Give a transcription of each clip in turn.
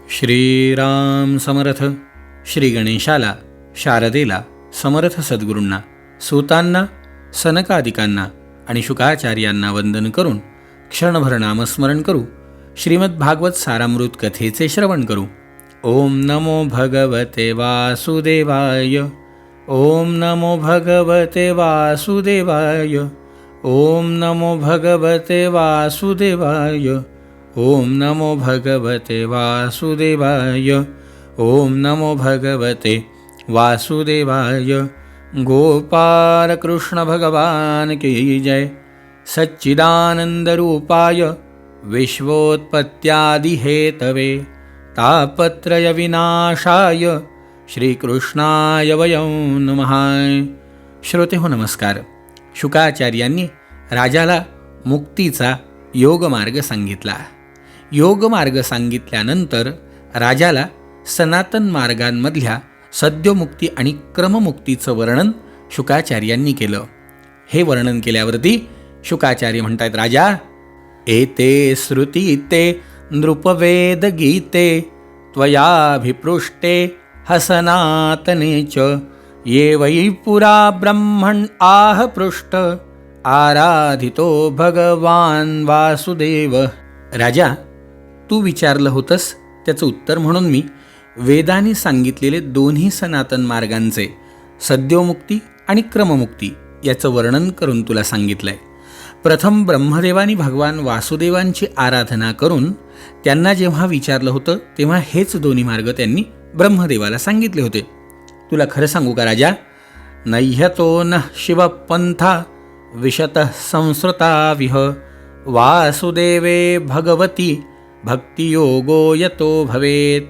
श्रीराम समर्थ. श्री गणेशाला, शारदेला, समर्थ सद्गुरूंना, सूतांना, सनकादिकांना आणि शुकाचार्यांना वंदन करून क्षणभर नामस्मरण करू. श्रीमद्भागवत सारामृत कथेचे श्रवण करू. ओम नमो भगवते वासुदेवाय. ओम नमो भगवते वासुदेवाय. ओम नमो भगवते वासुदेवाय. ओम नमो भगवते वासुदेवाय. ओम नमो भगवते वासुदेवाय. गोपाल कृष्ण भगवान की जय. सच्चिदानंद रूपाय विश्वोत्पत्त्यादि हेतवे तापत्रय विनाशाय श्रीकृष्णाय वयं नमः. श्रोते हो नमस्कार. शुकाचार्यांनी राजाला मुक्तीचा योगमार्ग सांगितला. योगमार्ग सांगितल्यानंतर राजाला सनातन मार्गांमधल्या सद्योमुक्ती आणि क्रममुक्तीचं वर्णन शुकाचार्यांनी केलं. हे वर्णन केल्यावरती शुकाचार्य म्हणतात, राजा, एते श्रुती ते नृपवेद गीते त्वयाभिपृष्टे हसनातने च ये वै पुरा ब्रह्मण आह पृष्ठ आराधितो भगवान वासुदेव. राजा, तू विचारलं होतंस त्याचं उत्तर म्हणून मी वेदांनी सांगितलेले दोन्ही सनातन मार्गांचे सद्योमुक्ती आणि क्रममुक्ती याचं वर्णन करून तुला सांगितलं आहे. प्रथम ब्रह्मदेवानी भगवान वासुदेवांची आराधना करून त्यांना जेव्हा विचारलं होतं तेव्हा हेच दोन्ही मार्ग त्यांनी ब्रह्मदेवाला सांगितले होते. तुला खरं सांगू का राजा, नह्यतो न शिवपंथा विशतः संस्कृता विह वासुदेवे भगवती भक्तियोगो यतो भवेत.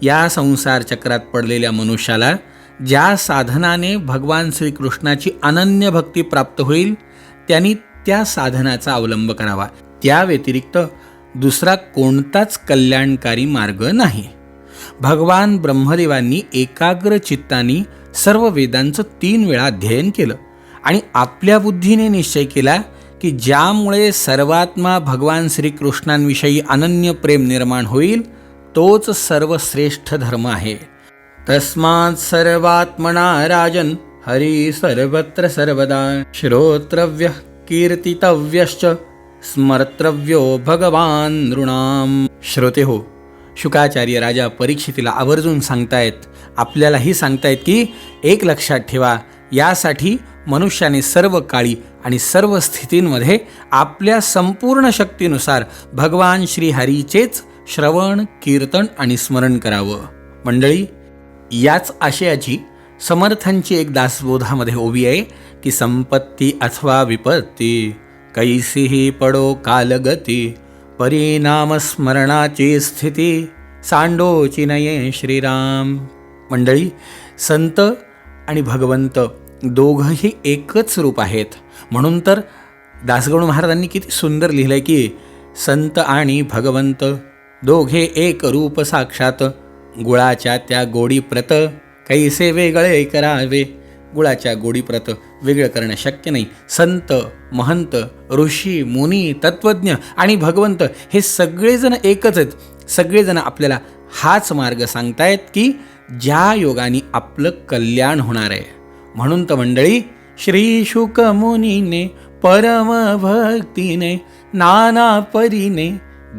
या संसार चक्रात पडलेल्या मनुष्याला ज्या साधनाने भगवान श्रीकृष्णाची अनन्य भक्ती प्राप्त होईल त्यांनी त्या साधनाचा अवलंब करावा. त्या व्यतिरिक्त दुसरा कोणताच कल्याणकारी मार्ग नाही. भगवान ब्रह्मदेवांनी एकाग्र चित्तानी सर्व वेदांचं 3 वेळा अध्ययन केलं आणि आपल्या बुद्धीने निश्चय केला की ज्यामुळे सर्वात्मा भगवान श्रीकृष्णांविषयी अनन्य प्रेम निर्माण होईल तोच सर्वश्रेष्ठ धर्म आहे. तस्मात् सर्वात्मना राजन हरी सर्वत्र सर्वदा श्रोत्रव्य कीर्तितव्यश्च स्मर्तव्यो भगवान नृणाम. श्रोते हो, शुकाचार्य राजा परीक्षितीला आवर्जून सांगतायत, आपल्यालाही सांगतायत की एक लक्षात ठेवा, यासाठी मनुष्याने सर्व काळी आणि सर्व स्थितींमध्ये आपल्या संपूर्ण शक्तीनुसार भगवान श्रीहरीचेच श्रवण, कीर्तन आणि स्मरण करावं. मंडळी, याच आशयाची समर्थांची एक दासबोधामध्ये ओवी आहे की संपत्ती अथवा विपत्ती कैसीही पडो कालगती परिणाम स्मरणाची स्थिती सांडोची नये श्रीराम. मंडळी, संत आणि भगवंत दोघंही एकच रूप आहेत. म्हणून तर दासगणू महाराजांनी किती सुंदर लिहिलं आहे की संत आणि भगवंत दोघे एक रूप साक्षात गुळाच्या त्या गोडी प्रत कैसे वेगळे करावे. गुळाच्या गोडी प्रत वेगळं करणं शक्य नाही. संत, महंत, ऋषी, मुनी, तत्त्वज्ञ आणि भगवंत हे सगळेजण एकच आहेत. सगळेजण आपल्याला हाच मार्ग सांगतायत की ज्या योगाने आपलं कल्याण होणार आहे. म्हणून तर मंडळी, श्री शुक मुनीने परम भक्तीने नाना परीने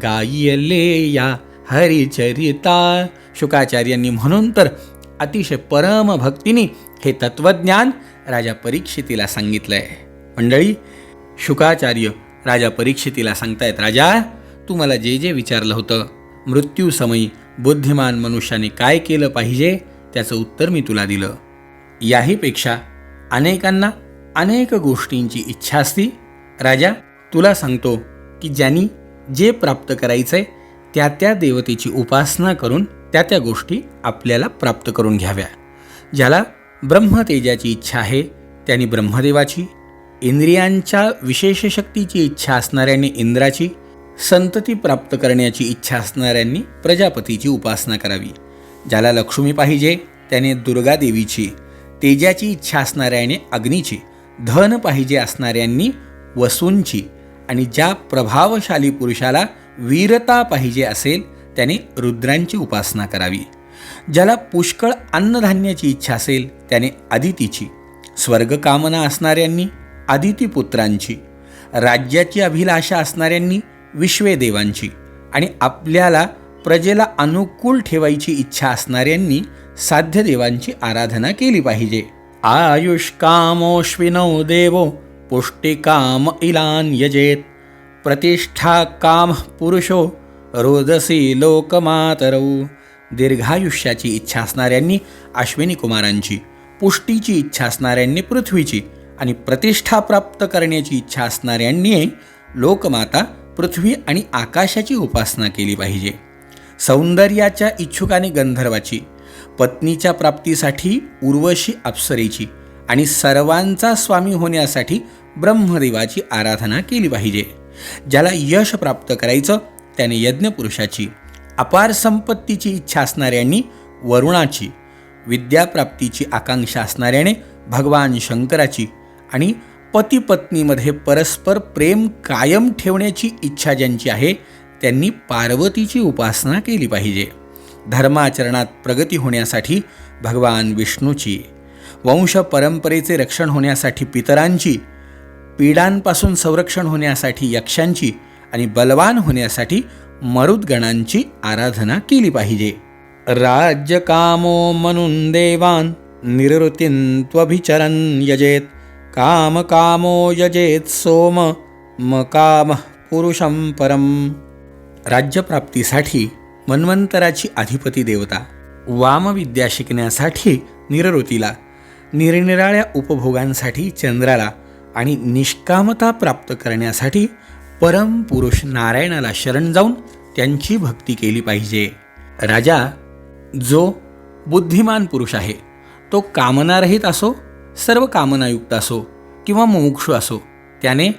गायले या हरिचरिता. शुकाचार्यांनी म्हणून तर अतिशय परम भक्तीने हे तत्वज्ञान राजा परीक्षितीला सांगितलं आहे. मंडळी, शुकाचार्य राजा परीक्षितीला सांगतायत, राजा, तू मला जे जे विचारलं होतं मृत्यूसमयी बुद्धिमान मनुष्याने काय केलं पाहिजे त्याचं उत्तर मी तुला दिलं. याहीपेक्षा अनेकांना अनेक गोष्टींची इच्छा असती. राजा, तुला सांगतो की ज्यांनी जे प्राप्त करायचंय त्या त्या देवतेची उपासना करून त्या त्या गोष्टी आपल्याला प्राप्त करून घ्याव्या. ज्याला ब्रह्मतेजाची इच्छा आहे त्यांनी ब्रह्मदेवाची, इंद्रियांच्या विशेष शक्तीची इच्छा असणाऱ्यांनी इंद्राची, संतती प्राप्त करण्याची इच्छा असणाऱ्यांनी प्रजापतीची उपासना करावी. ज्याला लक्ष्मी पाहिजे त्याने दुर्गादेवीची, तेजाची इच्छा असणाऱ्याने अग्नीची, धन पाहिजे असणाऱ्यांनी वसूंची आणि ज्या प्रभावशाली पुरुषाला वीरता पाहिजे असेल त्याने रुद्रांची उपासना करावी. ज्याला पुष्कळ अन्नधान्याची इच्छा असेल त्याने अदितीची, स्वर्गकामना असणाऱ्यांनी अदितीपुत्रांची, राज्याची अभिलाषा असणाऱ्यांनी विश्वेदेवांची आणि आपल्याला प्रजेला अनुकूल ठेवायची इच्छा असणाऱ्यांनी साध्यदेवांची आराधना केली पाहिजे. आयुष्कामोऽश्विनौ देवो पुष्टिकाम इलान यजेत, प्रतिष्ठा काम पुरुषो रोदसी लोकमातरौ. दीर्घायुष्याची इच्छा असणाऱ्यांनी अश्विनी कुमारांची, पुष्टीची इच्छा असणाऱ्यांनी पृथ्वीची आणि प्रतिष्ठा प्राप्त करण्याची इच्छा असणाऱ्यांनी लोकमाता पृथ्वी आणि आकाशाची उपासना केली पाहिजे. सौंदर्याच्या इच्छुकाने गंधर्वाची, पत्नीच्या प्राप्तीसाठी उर्वशी अप्सरेची आणि सर्वांचा स्वामी होण्यासाठी ब्रह्मदेवाची आराधना केली पाहिजे. ज्याला यश प्राप्त करायचं त्याने यज्ञपुरुषाची, अपार संपत्तीची इच्छा असणाऱ्यांनी वरुणाची, विद्याप्राप्तीची आकांक्षा असणाऱ्याने भगवान शंकराची आणि पती पत्नीमध्ये परस्पर प्रेम कायम ठेवण्याची इच्छा ज्यांची आहे त्यांनी पार्वतीची उपासना केली पाहिजे. धर्माचरणात प्रगती होण्यासाठी भगवान विष्णूची, वंश परंपरेचे रक्षण होण्यासाठी पितरांची, पीडांपासून संरक्षण होण्यासाठी यक्षांची आणि बलवान होण्यासाठी मरुद्गणांची आराधना केली पाहिजे. राज्यकामो म्हणून देवान निरृतीन्त्वभिचरन् यजेत, कामकामो यजेत सोम मकाम पुरुषं परम. राज्यप्राप्तीसाठी मन्वंतराची अधिपती देवता, वामविद्या शिकण्यासाठी निरृतीला, निरनिराळ्या उपभोगांसाठी चंद्राला आणि निष्कामता प्राप्त करण्यासाठी परमपुरुष नारायणाला शरण जाऊन त्यांची भक्ती केली पाहिजे. राजा जो बुद्धिमान पुरुष आहे तो कामनारहित असो, सर्व कामनायुक्त असो किंवा मुमुक्षु असो, त्याने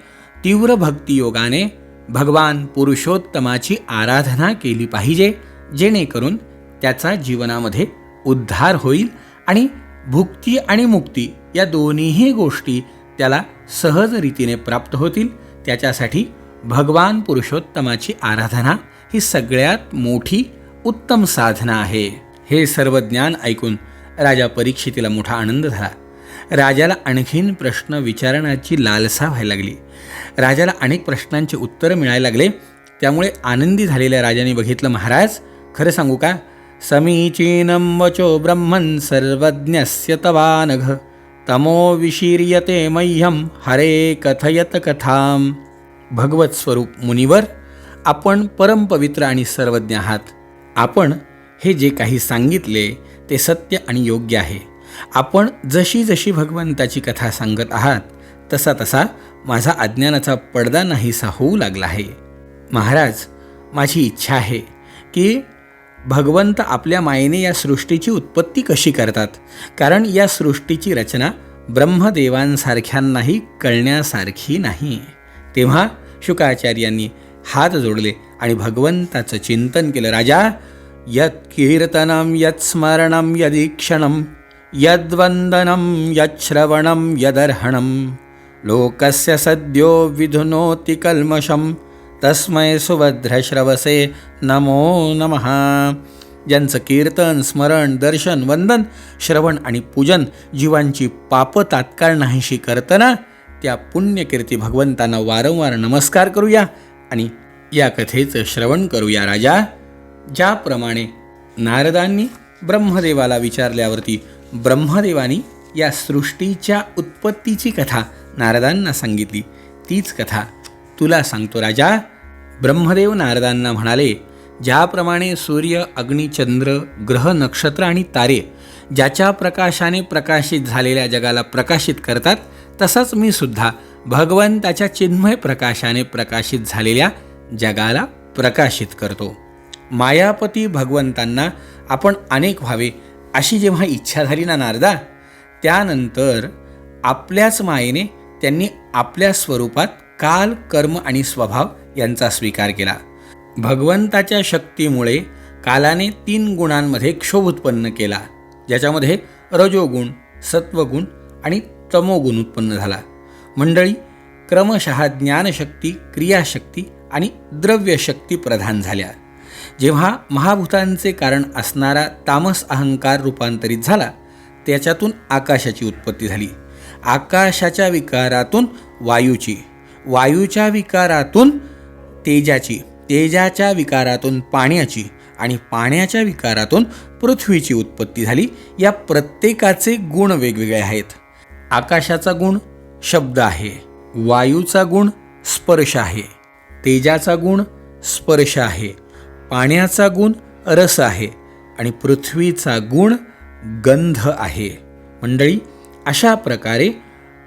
तीव्र भक्तियोगाने भगवान पुरुषोत्तमाची आराधना केली पाहिजे, जेणेकरून त्याचा जीवनामध्ये उद्धार होईल आणि भुक्ती आणि मुक्ती या दोन्हीही गोष्टी त्याला सहज रीतीने प्राप्त होतील. त्याच्यासाठी भगवान पुरुषोत्तमाची आराधना ही सगळ्यात मोठी उत्तम साधना आहे. हे सर्व ज्ञान ऐकून राजा परीक्षितीला मोठा आनंद झाला. राजाला आणखीन प्रश्न विचारण्याची लालसा व्हायला लागली. राजाला अनेक प्रश्नांची उत्तरं मिळायला लागले. त्यामुळे आनंदी झालेल्या राजाने बघितलं, महाराज खरं सांगू का, समीचीनं वचो ब्रह्मन् सर्वज्ञस्य तवानघ, तमो विशीर्यते मह्यम हरे कथयत कथाम. भगवत स्वरूप मुनिवर, आपण परमपवित्र आणि सर्वज्ञ आहात. आपण हे जे काही सांगितले ते सत्य आणि योग्य आहे. आपण जशी जशी भगवंताची कथा सांगत आहात तसा तसा माझा अज्ञानाचा पडदा नाहीसा होऊ लागला आहे. महाराज, माझी इच्छा आहे की भगवंत आपल्या मायेने या सृष्टीची उत्पत्ती कशी करतात, कारण या सृष्टीची रचना ब्रह्मदेवांसारख्यांनाही कळण्यासारखी नाही. तेव्हा शुकाचार्यांनी हात जोडले आणि भगवंताचं चिंतन केलं. राजा, यत् कीर्तनं यत् स्मरणं यदीक्षणं यद्वंदनं यच्छ्रवणं यदर्हणं लोकस्य सद्यो विधुनोति कल्मषं तस्मै सुभद्रश्रवसे नमो नमः. ज्यांचं कीर्तन, स्मरण, दर्शन, वंदन, श्रवण आणि पूजन जीवांची पाप तात्काळ नाहीशी करताना त्या पुण्यकीर्ती भगवंतांना वारंवार नमस्कार करूया आणि या कथेचं श्रवण करूया. राजा, ज्याप्रमाणे नारदांनी ब्रह्मदेवाला विचारल्यावरती ब्रह्मदेवानी या सृष्टीच्या उत्पत्तीची कथा नारदांना सांगितली, तीच कथा तुला सांगतो. राजा, ब्रह्मदेव नारदांना म्हणाले, ज्याप्रमाणे सूर्य, अग्नी, चंद्र, ग्रह, नक्षत्र आणि तारे ज्याच्या प्रकाशाने प्रकाशित झालेल्या जगाला प्रकाशित करतात, तसंच मी सुद्धा भगवंताच्या चिन्मय प्रकाशाने प्रकाशित झालेल्या जगाला प्रकाशित करतो. मायापती भगवंतांना आपण अनेक व्हावे अशी जेव्हा इच्छा झाली ना नारदा, त्यानंतर आपल्याच मायेने त्यांनी आपल्या स्वरूपात काल, कर्म आणि स्वभाव यांचा स्वीकार केला. भगवंताच्या शक्तीमुळे कालाने 3 गुणांमध्ये क्षोभ उत्पन्न केला, ज्याच्यामध्ये रजोगुण, सत्वगुण आणि तमोगुण उत्पन्न झाला. मंडळी, क्रमशः ज्ञानशक्ती, क्रियाशक्ती आणि द्रव्यशक्ती प्रधान झाल्या. जेव्हा महाभूतांचे कारण असणारा तामस अहंकार रूपांतरित झाला, त्याच्यातून आकाशाची उत्पत्ती झाली. आकाशाच्या विकारातून वायूची, वायूच्या विकारातून तेजाची, तेजाच्या विकारातून पाण्याची आणि पाण्याच्या विकारातून पृथ्वीची उत्पत्ती झाली. या प्रत्येकाचे गुण वेगवेगळे आहेत. आकाशाचा गुण शब्द आहे, वायूचा गुण स्पर्श आहे, तेजाचा गुण स्पर्श आहे, पाण्याचा गुण रस आहे आणि पृथ्वीचा गुण गंध आहे. मंडळी, अशा प्रकारे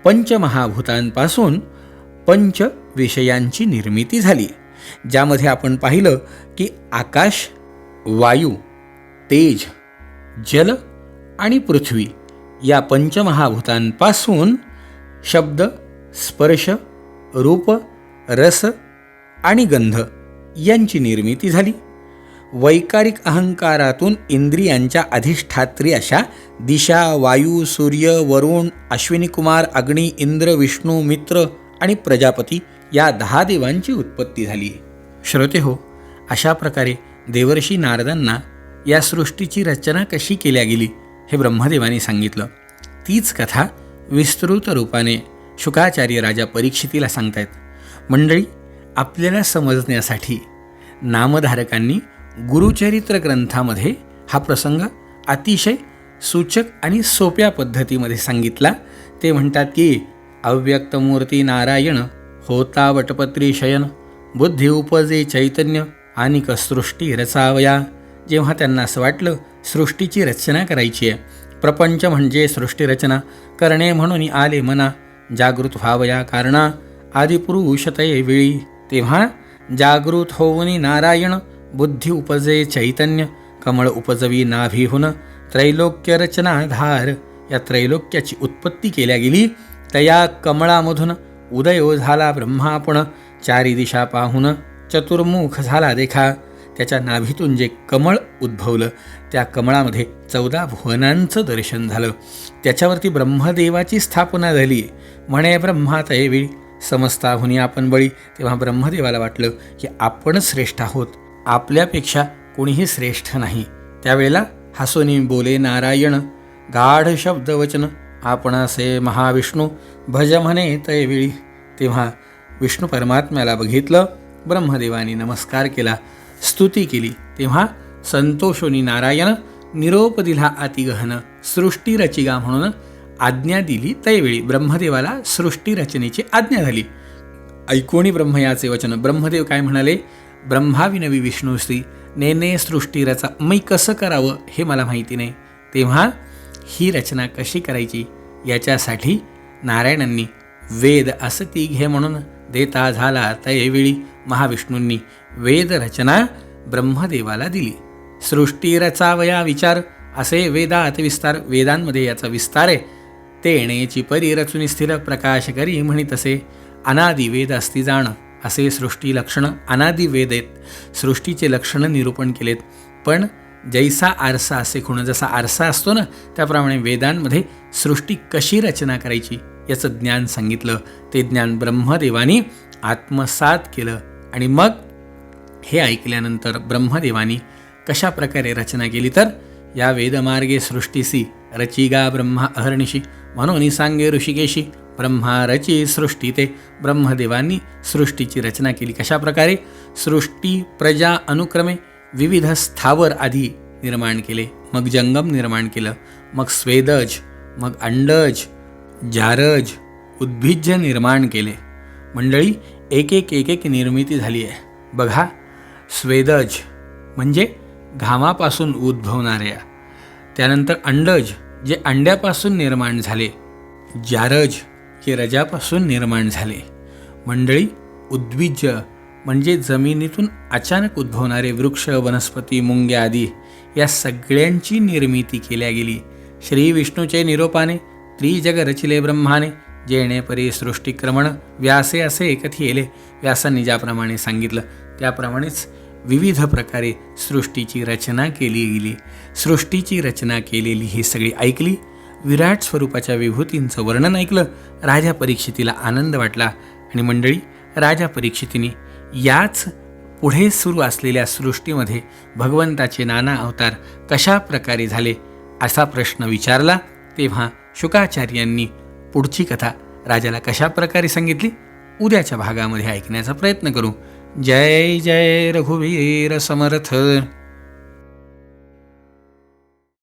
पंचमहाभूतांपासून पंच विषयांची निर्मिती झाली, ज्यामध्ये आपण पाहिलं की आकाश, वायू, तेज, जल आणि पृथ्वी या पंचमहाभूतांपासून शब्द, स्पर्श, रूप, रस आणि गंध यांची निर्मिती झाली. वैकारिक अहंकारातून इंद्रियांच्या अधिष्ठात्री अशा दिशा, वायू, सूर्य, वरुण, अश्विनी कुमार, अग्नी, इंद्र, विष्णू, मित्र आणि प्रजापती या 10 देवांची उत्पत्ती झाली. श्रोते हो, अशा प्रकारे देवर्षी नारदांना या सृष्टीची रचना कशी केल्या गेली हे ब्रह्मदेवाने सांगितलं. तीच कथा विस्तृत रूपाने शुकाचार्य राजा परीक्षितीला सांगतायत. मंडळी, आपल्याला समजण्यासाठी नामधारकांनी गुरुचरित्र ग्रंथामध्ये हा प्रसंग अतिशय सूचक आणि सोप्या पद्धतीमध्ये सांगितला. ते म्हणतात की अव्यक्तमूर्ती नारायण होता वटपत्री शयन, बुद्धी उपजे चैतन्य आणि सृष्टी रचावया. जेव्हा त्यांना असं वाटलं सृष्टीची रचना करायची आहे, प्रपंच म्हणजे सृष्टीरचना करणे म्हणून आले मना, जागृत व्हावया कारणा आदिपुरुष तये वेळी. तेव्हा जागृत होऊनी नारायण, बुद्धी उपजे चैतन्य, कमळ उपजवी नाभीहून, त्रैलोक्य रचनाधार. या त्रैलोक्याची उत्पत्ती केल्या गेली. तया कमळामधून उदयो झाला ब्रह्मापण, चारी दिशा पाहून चतुर्मुख झाला देखा. त्याच्या नाभीतून जे कमळ उद्भवलं त्या कमळामध्ये 14 भुवनांचं दर्शन झालं. त्याच्यावरती ब्रह्मदेवाची स्थापना झाली. म्हणे ब्रह्मा तयेवेळी समस्ताहुनी आपण बळी. तेव्हा ब्रह्मदेवाला वाटलं की आपण श्रेष्ठ आहोत, आपल्यापेक्षा कोणीही श्रेष्ठ नाही. त्यावेळेला हसोनी बोले नारायण, गाढ शब्द वचन आपण असे महाविष्णू, भज म्हणे तयवेळी. तेव्हा विष्णू परमात्म्याला बघितलं, ब्रह्मदेवाने नमस्कार केला, स्तुती केली. तेव्हा संतोषोनी नारायण निरोप दिला अतिगहन, सृष्टी रचिगा म्हणून आज्ञा दिली. तैवेळी ब्रह्मदेवाला सृष्टी रचनेची आज्ञा झाली. ऐकोणी ब्रह्म याचे वचन. ब्रह्मदेव काय म्हणाले, ब्रह्माविनवी विष्णुश्री नेने सृष्टी रचा, मी कसं करावं हे मला माहिती नाही. तेव्हा ही रचना कशी करायची याच्यासाठी नारायणांनी वेद असती घे म्हणून देता झाला. तैवेळी महाविष्णूंनी वेद रचना ब्रह्मदेवाला दिली. सृष्टी रचावया विचार असे वेदात विस्तार. वेदांमध्ये याचा विस्तार आहे. तेणेची परी रचुनी स्थिर प्रकाश करी म्हणी तसे, अनादि वेद असती जाण असे सृष्टी लक्षणं. अनादि वेद आहेत, सृष्टीचे लक्षणं निरूपण केलेत. पण जैसा आरसा असे खुण, जसा आरसा असतो ना त्याप्रमाणे वेदांमध्ये सृष्टी कशी रचना करायची याचं ज्ञान सांगितलं. ते ज्ञान ब्रह्मदेवानी आत्मसात केलं. आणि मग हे ऐकल्यानंतर ब्रह्मदेवानी कशा प्रकारे रचना केली तर, या वेदमार्गे सृष्टीसी रचिगा ब्रह्मा अहर्निशी, म्हणून सांगे ऋषिकेशी ब्रह्मा रची सृष्टी. ते ब्रह्मदेवांनी सृष्टीची रचना केली. कशा प्रकारे, सृष्टी प्रजा अनुक्रमे विविध स्थावर आधी निर्माण केले, मग जंगम निर्माण केलं, मग स्वेदज, मग अंडज, जारज, उद्भिज्ज निर्माण केले. मंडळी, एक एक एक एक निर्मिती झाली आहे. बघा, स्वेदज म्हणजे घामापासून उद्भवणाऱ्या, त्यानंतर अंडज जे अंड्यापासून निर्माण झाले, जारज हे रजापासून निर्माण झाले. मंडळी, उद्भिज्ज म्हणजे जमिनीतून अचानक उद्भवणारे वृक्ष, वनस्पती, मुंग्या आदी या सगळ्यांची निर्मिती केल्या गेली. श्री विष्णूचे निरोपाने त्रिजग रचिले ब्रह्माने, जेणे परी सृष्टीक्रमण व्यासे असे कथिले. व्यासांनी ज्याप्रमाणे सांगितलं त्याप्रमाणेच विविध प्रकारे सृष्टीची रचना केली गेली. सृष्टीची रचना केलेली ही सगळी ऐकली. विराट स्वरूपाच्या विभूतींचं वर्णन ऐकलं. राजा परीक्षितीला आनंद वाटला. आणि मंडळी, राजा परीक्षितीने याच पुढे सुरू असलेल्या सृष्टीमध्ये भगवंताचे नाना अवतार कशा प्रकारे झाले असा प्रश्न विचारला, तेव्हा शुकाचार्यांनी पुढची कथा राजाला कशा प्रकारे सांगितली उद्याच्या भागामध्ये ऐकण्याचा प्रयत्न करू. जय जय रघुवीर समर्थ.